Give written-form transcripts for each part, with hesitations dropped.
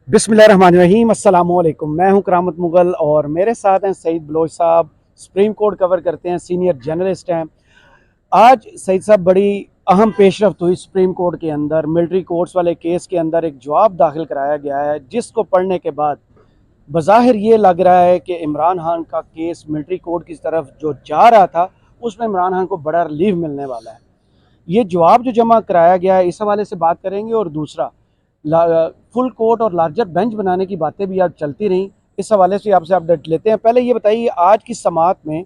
बिस्मिल्लाहिर्रहमानिर्रहीम, अस्सलामुअलैकुम। मैं हूं करामत मुगल और मेरे साथ हैं सईद बलोच साहब। सुप्रीम कोर्ट कवर करते हैं, सीनियर जर्नलिस्ट हैं। आज सईद साहब, बड़ी अहम पेशरफ्त हुई सुप्रीम कोर्ट के अंदर। मिलिट्री कोर्ट्स वाले केस के अंदर एक जवाब दाखिल कराया गया है, जिसको पढ़ने के बाद बज़ाहिर ये लग रहा है कि इमरान खान का केस मिलिट्री कोर्ट की तरफ जो जा रहा था, उसमें इमरान खान को बड़ा रिलीफ मिलने वाला है। ये जवाब जो जमा कराया गया है, इस हवाले से बात करेंगे। और दूसरा, फुल कोर्ट और लार्जर बेंच बनाने की बातें भी आज चलती रहीं, इस हवाले से आपसे अपडेट लेते हैं। पहले ये बताइए, आज की समात में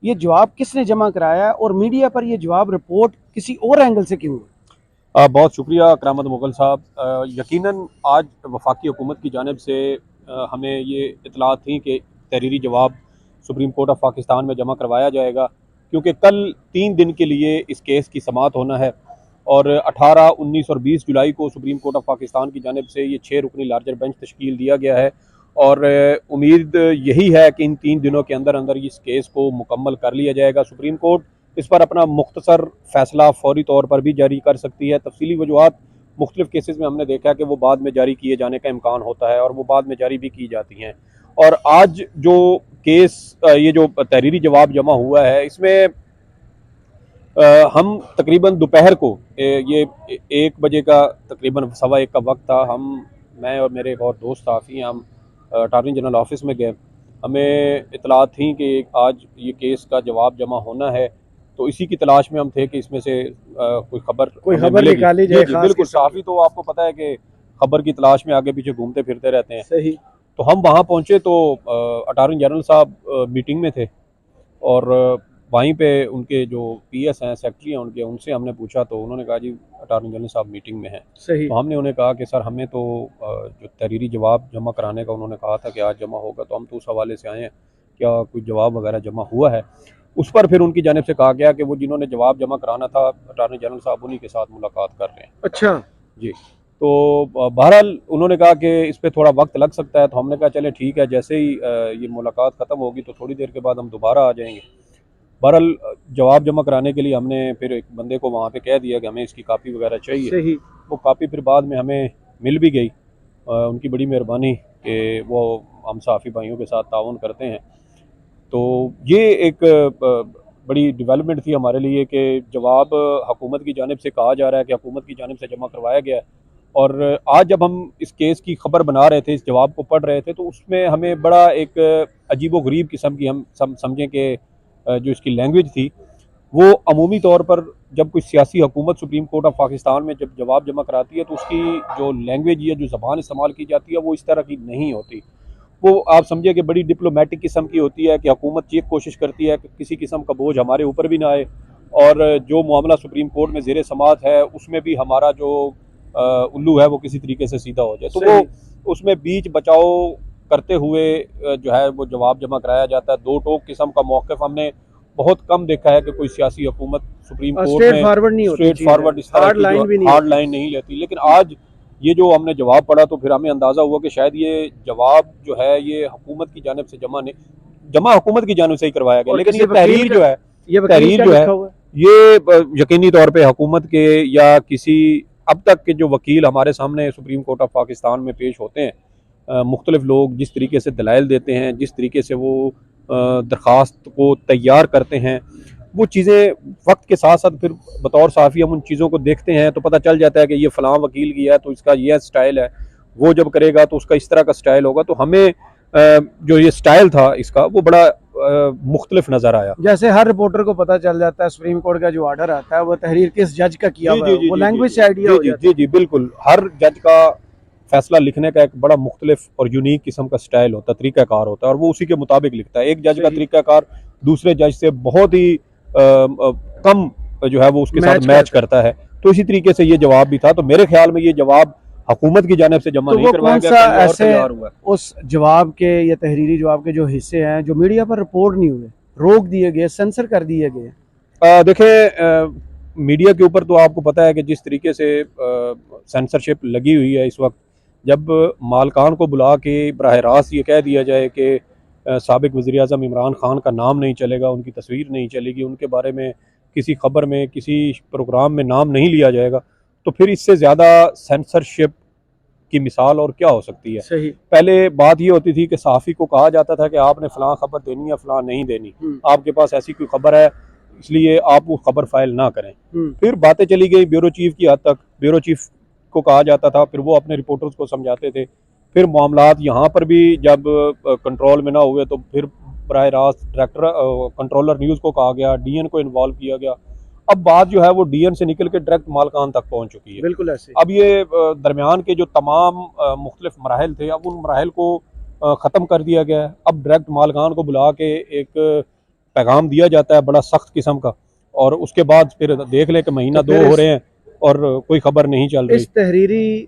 ये जवाब किसने जमा कराया है और मीडिया पर ये जवाब रिपोर्ट किसी और एंगल से क्यों हुई? बहुत शुक्रिया करामत मुगल साहब। यकीनन आज वफाकी हुकूमत की जानिब से हमें ये इतलात थी कि तहरीरी जवाब सुप्रीम कोर्ट ऑफ पाकिस्तान में जमा करवाया जाएगा, क्योंकि कल 3 दिन के लिए इस केस की समात होना है। और 18, 19 और 20 जुलाई को सुप्रीम कोर्ट ऑफ पाकिस्तान की जानिब से ये 6 रुकनी लार्जर बेंच तश्कील दिया गया है। और उम्मीद यही है कि इन 3 दिनों के अंदर अंदर इस केस को मुकम्मल कर लिया जाएगा। सुप्रीम कोर्ट इस पर अपना मुख्तसर फैसला फौरी तौर पर भी जारी कर सकती है। तफसीली वजूहात मुख्तलिफ केसेस में हमने देखा है कि वो बाद में जारी किए जाने का इम्कान होता है और वो बाद में जारी भी की जाती हैं। और आज जो केस ये जो तहरीरी जवाब जमा हुआ है, इसमें हम तकरीबन दोपहर को ये 1 बजे का तकरीबन 1:15 का वक्त था। मैं और मेरे एक और दोस्त साफ़ी हैं, हम अटारनी जनरल ऑफिस में गए। हमें इतलात थी कि आज ये केस का जवाब जमा होना है, तो इसी की तलाश में हम थे कि इसमें से कोई हमें खबर मिलेगी। निकाली जी जाए जी खास बिल्कुल, किस्म की। साफ़ी तो आपको पता है कि खबर की तलाश में आगे पीछे घूमते फिरते रहते हैं। सही। तो हम वहाँ पहुँचे तो अटारनी जनरल साहब मीटिंग में थे। और वहीं पे उनके जो पीएस हैं, सेक्रेटरी हैं उनके, उनसे हमने पूछा तो उन्होंने कहा जी अटारनी जनरल साहब मीटिंग में हैं। सही। तो हमने उन्हें कहा कि सर हमें तो जो तहरीरी जवाब जमा कराने का उन्होंने कहा था कि आज जमा होगा, तो हम तो उस हवाले से आए हैं, क्या कोई जवाब वगैरह जमा हुआ है? उस पर फिर उनकी जानिब से कहा गया कि वो जिन्होंने जवाब जमा कराना था अटारनी जनरल साहब, उन्हीं के साथ मुलाकात कर रहे हैं। अच्छा। जी। तो बहरहाल उन्होंने कहा कि इस पे थोड़ा वक्त लग सकता है, तो हमने कहा चले ठीक है, जैसे ही ये मुलाकात ख़त्म होगी तो थोड़ी देर के बाद हम दोबारा आ जाएंगे। बहरहाल जवाब जमा कराने के लिए हमने फिर एक बंदे को वहाँ पे कह दिया कि हमें इसकी कापी वगैरह चाहिए। सही। वो कापी फिर बाद में हमें मिल भी गई। उनकी बड़ी मेहरबानी कि वो हम सहाफ़ी भाइयों के साथ ताउन करते हैं। तो ये एक बड़ी डेवलपमेंट थी हमारे लिए कि जवाब हुकूमत की जानिब से कहा जा रहा है कि हुकूमत की जानिब से जमा करवाया गया है। और आज जब हम इस केस की खबर बना रहे थे, इस जवाब को पढ़ रहे थे, तो उसमें हमें बड़ा एक अजीबो गरीब किस्म की हम समझें कि जो इसकी लैंग्वेज थी, वो अमूमी तौर पर जब कोई सियासी हुकूमत सुप्रीम कोर्ट ऑफ पाकिस्तान में जब जवाब जमा कराती है, तो उसकी जो लैंग्वेज या जो ज़बान इस्तेमाल की जाती है, वो इस तरह की नहीं होती। वो आप समझिए कि बड़ी डिप्लोमेटिक किस्म की होती है कि हुकूमत ये कोशिश करती है कि किसी किस्म का बोझ हमारे ऊपर भी ना आए, और जो मामला सुप्रीम कोर्ट में ज़ेर समात है उसमें भी हमारा जो उल्लू है वो किसी तरीके से सीधा हो जाए। तो वो सही। उसमें बीच बचाव करते हुए जो है वो जवाब जमा कराया जाता है। दो टोक किस्म का मौक़िफ़ हमने बहुत कम देखा है कि कोई सियासी हुकूमत सुप्रीम कोर्ट स्ट्रेट में फॉरवर्ड नहीं होती स्ट्रेट चीज़, फॉरवर्ड इस तरह हार्ड की जो लाइन भी नहीं हार्ड होती। लाइन नहीं लेती। लेकिन आज ये जो हमने जवाब पढ़ा तो फिर हमें अंदाज़ा हुआ कि शायद ये जवाब जो है ये हुकूमत की जानिब से जमा हुकूमत की जानिब से ही करवाया गया। और लेकिन किसी वकील का, ये वकील तहरीर क्या जो है लिखा हुआ है? ये यकीनी तौर पे हुकूमत के या किसी अब तक के जो वकील हमारे सामने सुप्रीम कोर्ट ऑफ पाकिस्तान में पेश होते हैं, मुख्तलिफ लोग जिस तरीके से दलाइल देते हैं, जिस तरीके से वो दरख्वास्त को तैयार करते हैं, वो चीज़ें वक्त के साथ साथ फिर बतौर साफ़ी हम उन चीज़ों को देखते हैं तो पता चल जाता है कि ये फ़लाँ वकील की है तो इसका ये स्टाइल है, वो जब करेगा तो उसका इस तरह का स्टाइल होगा। तो हमें जो ये स्टाइल था इसका वो बड़ा मुख्तलिफ नज़र आया। जैसे हर रिपोर्टर को पता चल जाता है सुप्रीम कोर्ट का जो ऑर्डर आता है वो तहरीर किस जज का किया जी हुआ है, जी जी वो जी जी लैंग्वेज से आइडिया जी हो जी जाता जी जी बिल्कुल, हर जज का फैसला लिखने का एक बड़ा मुख्तलिफ और यूनिक किस्म का स्टाइल होता है, तरीक़ाकार होता है, और वो उसी के मुताबिक लिखता है। एक जज है। का सही। तरीक़ाकार दूसरे जज से बहुत ही कम जो है वो उसके साथ मैच मैच करता है। करता है। तो इसी तरीके से ये जवाब भी था। तो मेरे ख्याल में ये जवाब हुकूमत की जानिब से जमा तो नहीं वो करवाया कौन गया, सा कहीं और ऐसे तैयार हुआ है। उस जवाब के या तहरीरी जवाब के जो हिस्से हैं जो मीडिया पर रिपोर्ट नहीं हुए, रोक दिए गए, सेंसर कर दिए गए? देखें, मीडिया के ऊपर तो आपको पता है कि जिस तरीके से सेंसरशिप लगी हुई है इस वक्त, जब मालकान को बुला के बराह रास्त ये कह दिया जाए कि साबिक वज़ीर आज़म इमरान खान का नाम नहीं चलेगा, उनकी तस्वीर नहीं चलेगी, उनके बारे में किसी खबर में किसी प्रोग्राम में नाम नहीं लिया जाएगा, तो फिर इससे ज़्यादा सेंसरशिप की मिसाल और क्या हो सकती है। सही। पहले बात ये होती थी कि सहाफ़ी को कहा जाता था कि आपने फ़लाँ खबर देनी है, फ़लाँ नहीं देनी, आपके पास ऐसी कोई खबर है इसलिए आप वो खबर फाइल ना करें। फिर बातें चली गई ब्यूरो चीफ की हद तक, ब्यूरो चीफ को कहा जाता था, फिर वो अपने रिपोर्टर्स को समझाते थे। फिर मामलात यहाँ पर भी जब कंट्रोल में ना हुए तो फिर बराह रास्त डायरेक्टर कंट्रोलर न्यूज़ को कहा गया, डीएन को इन्वॉल्व किया गया। अब बात जो है वो डीएन से निकल के डायरेक्ट मालकान तक पहुँच चुकी है। बिल्कुल ऐसे। अब ये दरमियान के जो तमाम मुख्तलिफ मराहल थे, अब उन मराहल को ख़त्म कर दिया गया है। अब डायरेक्ट मालकान को बुला के एक पैगाम दिया जाता है बड़ा सख्त किस्म का, और उसके बाद फिर देख ले कि महीना तो दो हो रहे हैं और कोई खबर नहीं चल रही। इस तहरीरी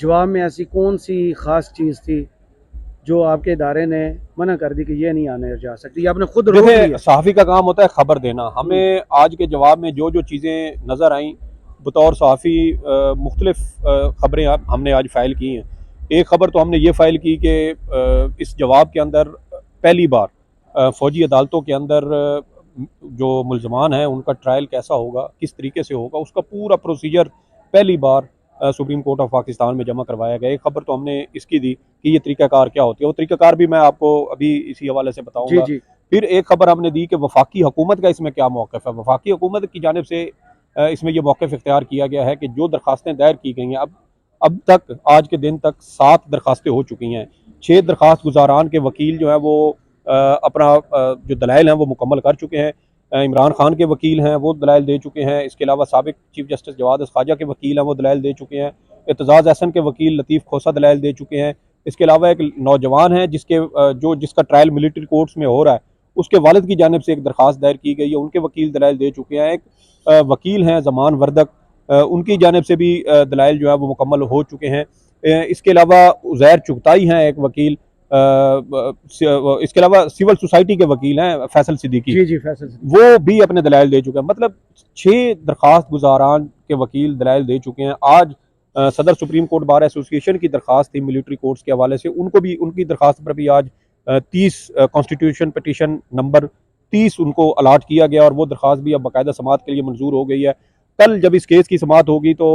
जवाब में ऐसी कौन सी ख़ास चीज़ थी जो आपके इदारे ने मना कर दी कि ये नहीं आने जा सकती, आपने खुद रोक देखिए, लिया? सहाफ़ी का काम होता है खबर देना। हमें आज के जवाब में जो जो चीज़ें नज़र आईं बतौर सहाफ़ी मुख्तलिफ खबरें हमने आज फ़ाइल की हैं। एक ख़बर तो हमने ये फ़ाइल की कि इस जवाब के अंदर पहली बार फ़ौजी अदालतों के अंदर जो मुल्ज़मान हैं उनका ट्रायल कैसा होगा, किस तरीके से होगा, उसका पूरा प्रोसीजर पहली बार सुप्रीम कोर्ट ऑफ पाकिस्तान में जमा करवाया गया। एक खबर तो हमने इसकी दी कि ये तरीक़ाकार क्या होती है, वो तरीक़ाकार भी मैं आपको अभी इसी हवाले से जी बताऊँगा। जी। फिर एक खबर हमने दी कि वफाकी हुकूमत का इसमें क्या मौक़िफ़ है। वफाकी हुकूमत की जानिब से इसमें यह मौक़िफ़ इख्तियार किया गया है कि जो दरख्वास्तें दायर की गई हैं, अब तक आज के दिन तक 7 दरख्वास्तें हो चुकी हैं। 6 दरख्वास्त गुज़ारान के वकील जो हैं वो अपना जो दलाइल हैं वो मुकम्मल कर चुके हैं। इमरान खान के वकील हैं वो दलाइल दे चुके हैं। इसके अलावा साबिक चीफ जस्टिस जवाद ख्वाजा के वकील हैं वो दलाइल दे चुके हैं। एतजाज़ अहसन के वकील लतीफ़ खोसा दलाइल दे चुके हैं। इसके अलावा एक नौजवान है जिसका ट्रायल मिलिट्री कोर्ट्स में हो रहा है, उसके वालिद की जानिब से एक दरख्वास्त दायर की गई है, उनके वकील दलाइल दे चुके हैं। एक वकील हैं ज़मान वर्दक, उनकी जानिब से भी दलाइल जो है वो मुकम्मल हो चुके हैं। इसके अलावा उज़ैर चुगताई हैं एक वकील, इसके अलावा सिविल सोसाइटी के वकील हैं फैसल सिद्दीकी, जी जी फैसल। वो भी अपने दलाइल दे चुके हैं। मतलब 6 दरख्वास्त गुजारान के वकील दलाइल दे चुके हैं। आज सदर सुप्रीम कोर्ट बार एसोसिएशन की दरख्वास्त थी मिलिट्री कोर्ट्स के हवाले से, उनको भी उनकी दरख्वास्त पर भी आज 30 कॉन्स्टिट्यूशन पटिशन नंबर 30 उनको अलाट किया गया और वो दरख्वास्त भी अब बाकायदा समात के लिए मंजूर हो गई है। कल जब इस केस की समात होगी तो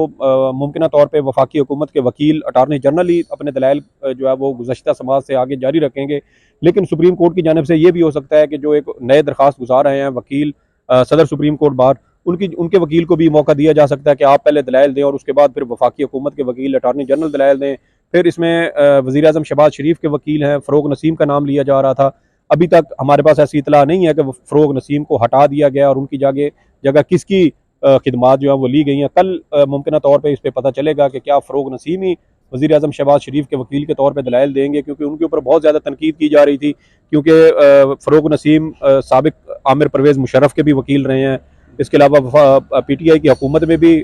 मुमकिन तौर पर वफाकी हुकूमत के वकील अटारनी जनरल ही अपने दलाइल जो है वो गुज़श्ता समात से आगे जारी रखेंगे। लेकिन सुप्रीम कोर्ट की जानिब से ये भी हो सकता है कि जो एक नए दरख्वास्त गुजार रहे हैं वकील सदर सुप्रीम कोर्ट बार, उनके वकील को भी मौका दिया जा सकता है कि आप पहले दलाइल दें और उसके बाद फिर वफाकी हुकूमत के वकील अटारनी जनरल दलाइल दें। फिर इसमें वज़ीर आज़म शहबाज शरीफ के वकील हैं, फ़रोग नसीम का नाम लिया जा रहा था। अभी तक हमारे पास ऐसी इतला नहीं है कि फ़रोग नसीम को हटा दिया गया और उनकी जगह किसकी खिदमात जो है वो ली गई हैं। कल मुमकिन तौर पर इस पर पता चलेगा कि क्या फ़रोग नसीम ही वज़ीर आज़म शहबाज शरीफ के वकील के तौर पर दलाइल देंगे, क्योंकि उनके ऊपर बहुत ज़्यादा तनकीद की जा रही थी, क्योंकि फ़रोग नसीम साबिक आमिर परवेज़ मुशर्रफ के भी वकील रहे हैं। इसके अलावा पीटीआई की हुकूमत में भी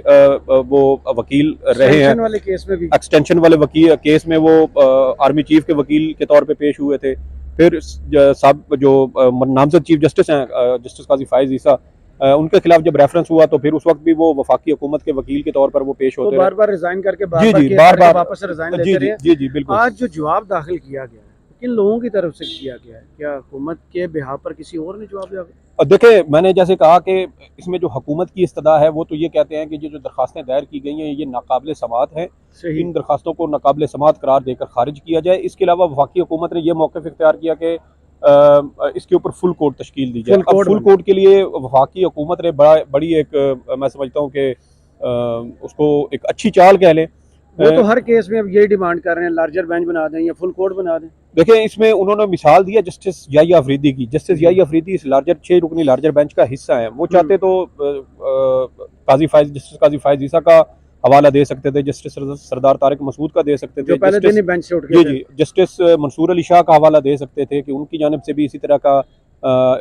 वो वकील रहे हैं। वाले केस में भी, एक्सटेंशन वाले वकील केस में वो आर्मी चीफ के वकील के तौर पे पेश हुए थे। फिर सब जो नामजद चीफ जस्टिस हैं जस्टिस काजी फाइज ईसा, उनके खिलाफ जब रेफरेंस हुआ तो फिर उस वक्त भी वो वफाकी हुकूमत के वकील के तौर पर वो पेश होते बार बार रिजाइन करके जी बार वापस रिजाइन लेते रहे। जी बिल्कुल। आज जो जवाब दाखिल किया गया है किन लोगों की तरफ से किया गया है, क्या हुकूमत के बिहाफ पर किसी और ने जवाब दिया? देखिए, मैंने जैसे कहा कि इसमें जो हुकूमत की इस्तदा है वो तो ये कहते हैं कि ये जो दरख्वास्तें दायर की गई हैं ये नाकाबिल समात हैं, इन दरख्वास्तों को नाकाबिल समात करार देकर खारिज किया जाए। इसके अलावा वफाकी हुकूमत ने यह मौक़िफ़ इख्तियार किया कि इसके ऊपर फुल कोर्ट तश्कील दी जाए। अब फुल कोर्ट के लिए वफाकी हुकूमत ने बड़ी एक मैं समझता हूँ कि उसको एक अच्छी चाल कह लें। वो तो हर केस में अब यही डिमांड कर रहे हैं, लार्जर बेंच बना दें या फुल कोर्ट बना दें। देखिए, इसमें उन्होंने मिसाल दिया जस्टिस याहिया अफरीदी की। जस्टिस याहिया अफरीदी इस 6 रुकनी लार्जर बेंच का हिस्सा है। वो चाहते तो जस्टिस काजी फाइज ईसा का हवाला दे सकते थे, जस्टिस सरदार तारिक मसूद का दे सकते थे, पहले दिन ही बेंच से उठ गए जी जस्टिस मंसूर अली शाह का हवाला दे सकते थे कि उनकी जानिब से भी इसी तरह का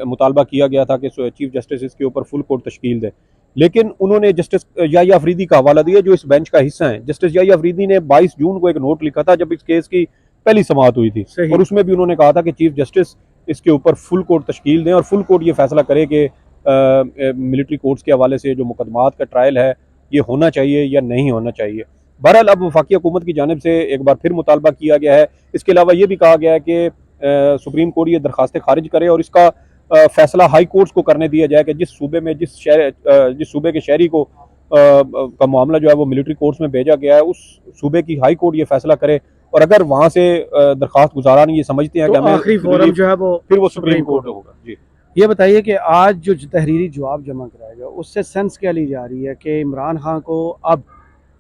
मुतालबा किया गया था कि चीफ जस्टिस इसके ऊपर फुल कोर्ट तश्कील दे। लेकिन उन्होंने जस्टिस याहिया अफरीदी का हवाला दिया जो इस बेंच का हिस्सा है। जस्टिस याहिया अफरीदी ने 22 जून को एक नोट लिखा था जब इस केस की पहली समाअत हुई थी, और उसमें भी उन्होंने कहा था कि चीफ जस्टिस इसके ऊपर फुल कोर्ट तश्कील दें और फुल कोर्ट ये फैसला करे कि मिलिट्री कोर्ट्स के हवाले से जो मुकदमात का ट्रायल है ये होना चाहिए या नहीं होना चाहिए। बहरहाल अब वफाकी हुकूमत की जानिब से एक बार फिर मुतालबा किया गया है। इसके अलावा ये भी कहा गया है कि सुप्रीम कोर्ट ये दरखास्तें खारिज करे और इसका फैसला हाई कोर्ट्स को करने दिया जाए कि जिस सूबे के शहरी को का मामला जो है वो मिलिट्री कोर्ट्स में भेजा गया है, उस सूबे की हाई कोर्ट ये फैसला करे, और अगर वहाँ से दरखास्त गुजारान ये समझते हैं तो कि हमें आखिरी फोरम रिलीफ, जो है वो फिर वो सुप्रीम कोर्ट होगा। जी, ये बताइए कि आज जो तहरीरी जवाब जमा कराया गया उससे सेंस क्या ली जा रही है कि इमरान खान को अब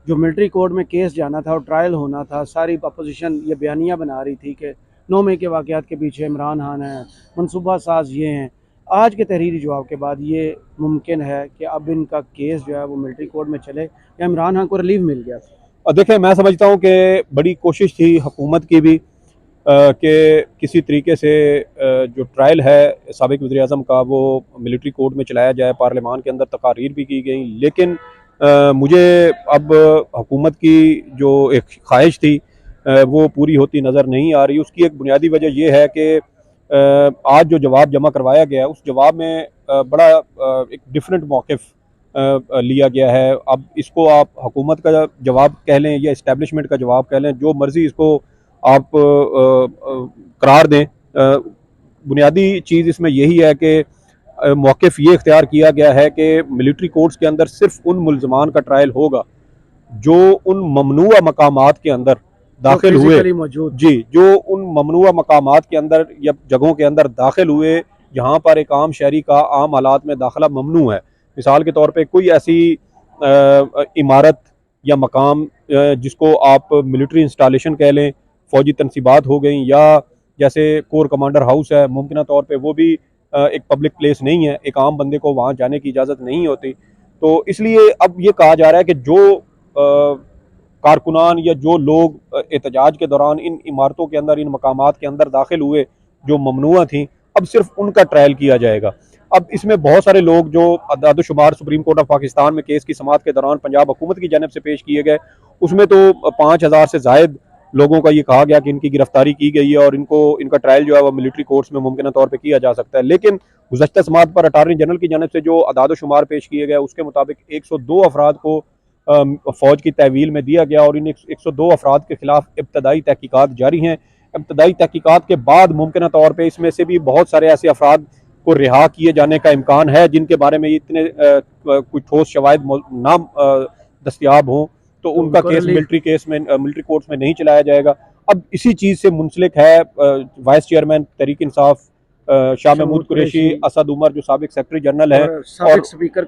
जो मिलिट्री कोर्ट में केस जाना था और ट्रायल होना था, सारी अपोजिशन ये बयानियाँ बना रही थी कि 9 मई के वाक़यात के पीछे इमरान खान है, मनसूबा साज ये हैं। आज के तहरीरी जवाब के बाद ये मुमकिन है कि अब इनका केस जो है वो मिलिट्री कोर्ट में चले या इमरान खान को रिलीफ मिल गया? और देखें, मैं समझता हूँ कि बड़ी कोशिश थी हुकूमत की भी कि किसी तरीके से जो ट्रायल है साबिक वज़ीर-ए-आज़म का वो मिलिट्री कोर्ट में चलाया जाए, पार्लियामान के अंदर तकारीर भी की गई, लेकिन मुझे अब हुकूमत की जो एक ख्वाहिश थी वो पूरी होती नज़र नहीं आ रही। उसकी एक बुनियादी वजह ये है कि आज जो जवाब जमा करवाया गया है उस जवाब में बड़ा एक डिफरेंट मौक़िफ़ लिया गया है। अब इसको आप हुकूमत का जवाब कह लें या इस्टेब्लिशमेंट का जवाब कह लें, जो मर्ज़ी इसको आप करार दें, बुनियादी चीज़ इसमें यही है कि मौक़िफ़ ये इख्तियार किया गया है कि मिलिट्री कोर्ट्स के अंदर सिर्फ उन मुल्ज़मान का ट्रायल होगा जो उन ममनुआ मकामात के अंदर दाखिल हुए, मौजूद जी, जो उन ममनुआ मकामात के अंदर या जगहों के अंदर दाखिल हुए जहाँ पर एक आम शहरी का आम हालात में दाखिला ममनू है। मिसाल के तौर पे कोई ऐसी इमारत या मकाम जिसको आप मिलिट्री इंस्टॉलेशन कह लें, फ़ौजी तनसीबात हो गई, या जैसे कोर कमांडर हाउस है, मुमकिन तौर पे वो भी एक पब्लिक प्लेस नहीं है, एक आम बंदे को वहाँ जाने की इजाज़त नहीं होती। तो इसलिए अब ये कहा जा रहा है कि जो कारकुनान या जो लोग एहतजाज के दौरान इन इमारतों के अंदर, इन मकामात के अंदर दाखिल हुए जो ममनुआ थी, अब सिर्फ उनका ट्रायल किया जाएगा। अब इसमें बहुत सारे लोग जो अदाद-ओ-शुमार सुप्रीम कोर्ट ऑफ पाकिस्तान में केस की समाअत के दौरान पंजाब हुकूमत की जानिब से पेश किए गए, उसमें तो 5000 से ज़ायद लोगों का ये कहा गया कि इनकी गिरफ्तारी की गई है और इनका ट्रायल जो है वो मिलिट्री कोर्ट्स में मुमकिन तौर पर किया जा सकता है। लेकिन गुज़श्ता समाअत पर अटारनी जनरल की जानिब से जो अदाद-ओ-शुमार पेश किए गए उसके मुताबिक 102 अफराद को फ़ौज की तहवील में दिया गया और इन 102 अफराद के खिलाफ इब्तदाई तहकीकात जारी हैं। इब्तदाई तहकीकात के बाद मुमकिन तौर पर इसमें से भी बहुत सारे ऐसे अफराद को रिहा किए जाने का इम्कान है जिनके बारे में इतने कोई ठोस शवाहिद ना दस्तियाब हों, तो उनका केस मिलिट्री कोर्ट्स में नहीं चलाया जाएगा। अब इसी चीज़ से मुंसलिक है वाइस चेयरमैन तहरीक इंसाफ शाह महमूद कुरैशी असद उमर जो साबिक सेक्रेटरी जनरल है और साबिक स्पीकर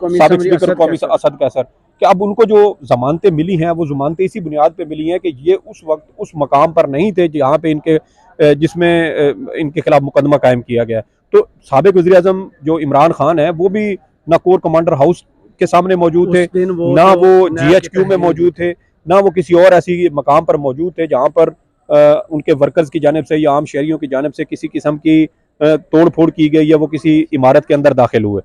कौमी असद कैसर, कि अब उनको जो ज़मानतें मिली हैं वो ज़मानतें इसी बुनियाद पे मिली हैं कि ये उस वक्त उस मकाम पर नहीं थे जहाँ पे जिसमें इनके खिलाफ मुकदमा कायम किया गया। तो साबिक वज़ीर-ए-आज़म जो इमरान खान है वो भी ना कोर कमांडर हाउस के सामने मौजूद थे, ना वो GHQ में मौजूद थे, ना वो किसी और ऐसी मकाम पर मौजूद थे जहाँ पर उनके वर्कर्स की जानिब से या आम शहरियों की जानिब से किसी किस्म की तोड़ फोड़ की गई या वो किसी इमारत के अंदर दाखिल हुए।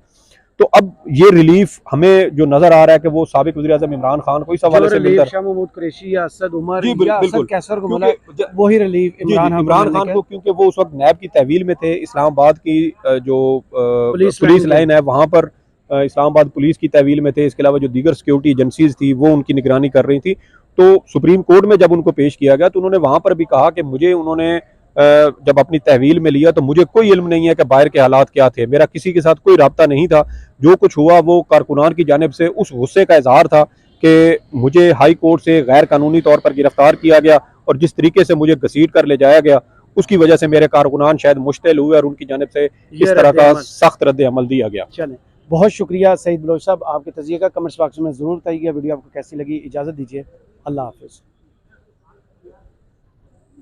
तो अब ये रिलीफ हमें जो नजर आ रहा है कि वो साबिक वज़ीर-ए-आज़म इमरान खान को इस हवाले से मिलता है, शाह महमूद कुरैशी या असद उमर जी या असद कैसर को मिला, वही रिलीफ इमरान खान को, क्योंकि वो उस वक्त नैब की तहवील में थे। इस्लामाबाद की जो पुलिस लाइन है वहाँ पर इस्लामाबाद पुलिस की तहवील में थे। इसके अलावा जो दीगर सिक्योरिटी एजेंसीज थी वो उनकी निगरानी कर रही थी। तो सुप्रीम कोर्ट में जब उनको पेश किया गया तो उन्होंने वहाँ पर भी कहा कि मुझे उन्होंने जब अपनी तहवील में लिया तो मुझे कोई इल्म नहीं है कि बाहर के हालात क्या थे, मेरा किसी के साथ कोई राब्ता नहीं था। जो कुछ हुआ वो कारकुनान की जानिब से उस गुस्से का इजहार था कि मुझे हाई कोर्ट से गैर कानूनी तौर पर गिरफ्तार किया गया और जिस तरीके से मुझे घसीट कर ले जाया गया उसकी वजह से मेरे कारकुनान शायद मुश्तिल हुए और उनकी जानिब से इस तरह का सख्त रद्द अमल दिया गया। चलें, बहुत शुक्रिया सईद बलोच साहब, आपके तजिए का कमेंट्स बॉक्स में ज़रूर बताइएगा। वीडियो आपको कैसी लगी, इजाज़त दीजिए, अल्लाह हाफ़िज़।